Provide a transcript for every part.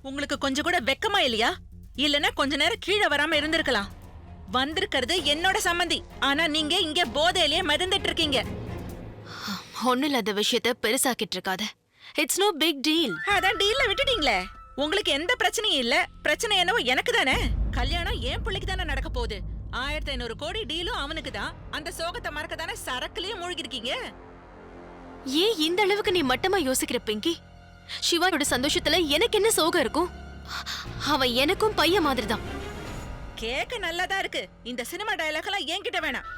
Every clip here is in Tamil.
உங்களுக்கு கொஞ்சம் கூட வெக்கமா இல்லையா? இல்லனா கொஞ்ச நேரம் கீழே வராம இருந்திருக்கலாம். வந்திருக்கிறது என்னோட சம்மந்தி. ஆனா நீங்க இங்க போதையிலேயே மிதந்துட்டு இருக்கீங்க. ஒண்ணு இல்லாத விஷயத்த பெருசாக்கிட்டு இருக்காத. It's no big deal. அதான் டீல்ல விட்டுட்டீங்களே. உங்களுக்கு எந்த பிரச்சனையும் இல்ல. பிரச்சனை என்னவோ எனக்கு தானே. கல்யாணம் என் பிள்ளைக்கு தானே நடக்க போகுது. 1500 கோடி டீலும் அவனுக்கு தான். அந்த சோகத்தை மறக்க தானே சரக்குலயே மூழ்கி இருக்கீங்க. ஏன் இந்த அளவுக்கு நீ மட்டமா யோசிக்கிற பிங்கி? சிவாயோட சந்தோஷத்துல எனக்கு என்ன சோகம் இருக்கும்? அவன் எனக்கும் பையன் மாதிரி தான். கேக்க நல்லாதான் இருக்கு. இந்த சினிமா டயலாக் எல்லாம் என்கிட்ட வேணாம்.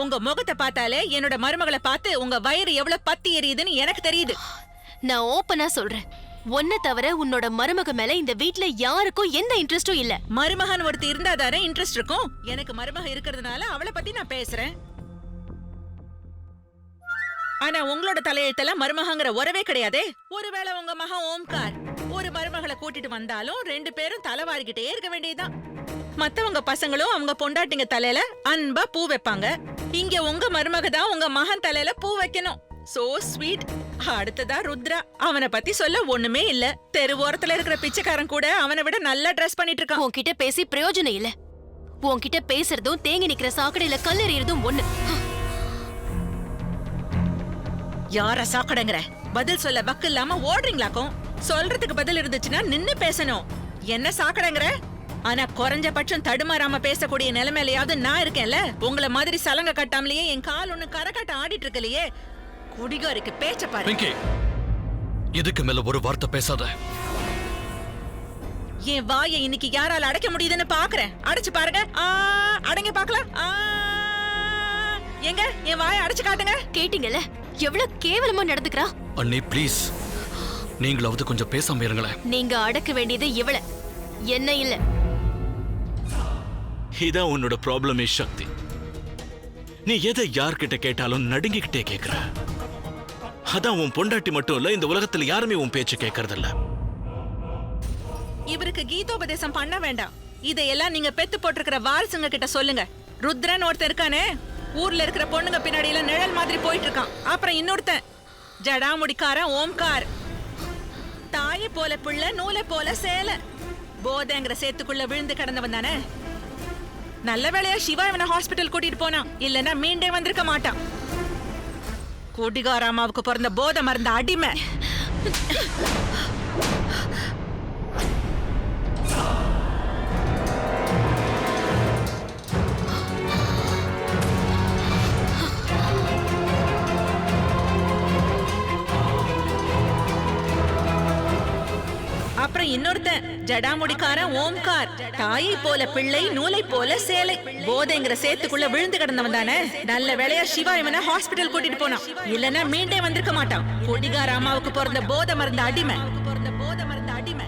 உங்க முகத்தை பார்த்தாலே என்னோட மருமகளை பார்த்து உங்க வயிறு எவ்வளவு பத்தி எரியுதுன்னு எனக்கு தெரியுது. நான் ஓப்பனா சொல்றேன், ஒன்ன தவிர உன்னோட மருமக மேல இந்த வீட்ல யாருக்கும் எந்த இன்ட்ரெஸ்டும் இல்ல. மருமகன் ஒருத்தி இருந்தா தானே இன்ட்ரெஸ்ட் இருக்கும். எனக்கு மருமக இருக்கிறதுனால அவளை பத்தி நான் பேசுறேன். ஆனா உங்களோட தலையெழுத்தெல்லாம் மருமகங்கிற உறவே கிடையாதே. ஒருவேளை உங்க மகன் ஓம்கார் ஒரு மருமகளை கூட்டிட்டு வந்தாலும் 2 பேரும் தலைவாரிக்கிட்டே இருக்க வேண்டியதுதான். மத்தவங்க பசங்களும் அவங்க பொண்டாட்டிங்க தலையில அன்பா பூ வைப்பாங்க. இங்க உங்க மருமக தான் உங்க மகன் தலையில பூ வைக்கணும். So sweet. அடுத்ததா ருத்ரா. அவனை பத்தி சொல்ல ஒண்ணுமே இல்ல. தெருவோரத்துல இருக்கிற பிச்சைக்காரன் கூட அவனை விட நல்லா ட்ரெஸ் பண்ணிட்டு இருக்கான். உன்கிட்ட பேசி பிரயோஜனம் இல்ல. உன்கிட்ட பேசுறதும் தேங்கி நிக்கிற சாக்கடையில கல்லெறியறதும் ஒண்ணு. யார சாக்கடைங்கற? பதில் சொல்ல வக்கு இல்லாம ஓடுறீங்களாக்கும். சொல்றதுக்கு பதில் இருந்துச்சுன்னா நின்னு பேசணும். என்ன சாக்கடைங்கற? ஆனா குறைஞ்சபட்சம் தடுமாறாம பேசக்கூடிய நிலைமையிலயாவது நான் இருக்கேன்ல. உங்கள மாதிரி சலங்க கட்டாமலேயே என் கால் ஒண்ணு கரகட்ட ஆடிட்டு இருக்கலையே. குடிகாரிக்கு பேச்ச பாரு. பிங்கி, இதுக்கு மேல ஒரு வார்த்தை பேசாத. என் வாயை இன்னைக்கு யாரால அடைக்க முடியுதுன்னு பாக்குறேன். அடைச்சு பாருங்க. அடங்க பாக்கலாம். எங்க என் வாயை அடைச்சு காட்டுங்க. கேட்டீங்கல்ல எவ்வளவு கேவலமா நடந்துக்கிறா. அண்ணி ப்ளீஸ், நீங்களாவது கொஞ்சம் பேசாம இருங்களேன். நீங்க அடக்க வேண்டியது இவள, என்ன இல்ல. இதான் உன்னோட ப்ராப்ளமே சக்தி. நீ எதை யார்கிட்ட கேட்டாலும் நடுங்கிக்கிட்டே கேக்குற. அதான் உன் பொண்டாட்டி மட்டும் இல்ல, இந்த உலகத்துல யாருமே உன் பேச்சு கேட்கறதில்ல. இவருக்கு கீதோபதேசம் பண்ண வேண்டாம். இதையெல்லாம் நீங்க பெத்து போட்டிருக்கிற வாரிசுங்க கிட்ட சொல்லுங்க. ருத்ரன் ஒருத்தன் இருக்கானே, ஊர்ல இருக்கிற பொண்ணுங்க பின்னாடி எல்லாம் நிழல் மாதிரி போயிட்டு இருக்கான். அப்புறம் இன்னொருத்தன் ஜடாமுடிக்காரன் ஓம்கார். தாயை போல பிள்ளை, நூலை போல சேலை. போதைங்கிற சேத்துக்குள்ள விழுந்து கிடந்தவன் தானே. நல்ல வேளையா சிவா இவனை ஹாஸ்பிட்டல் கூட்டிட்டு போனான். இல்லன்னா மீண்டே வந்திருக்க மாட்டான். குடிகாராமாவுக்கு பிறந்த போதை மருந்த அடிமை. அப்புறம் இன்னொருத்தன் ஜடாமுடிக்காரன் ஓம்கார். தாயை போல பிள்ளை, நூலை போல சேலை. போதைங்கிற சேத்துக்குள்ள விழுந்து கிடந்தவன் தானே. நல்ல வேளையா சிவா இவனை ஹாஸ்பிட்டல் கூட்டிட்டு போனான். இல்லன்னா மீண்டே வந்திருக்க மாட்டான். குடிகார அம்மாவுக்கு பிறந்த போதை மருந்த அடிமை. போதை மருந்த அடிமை.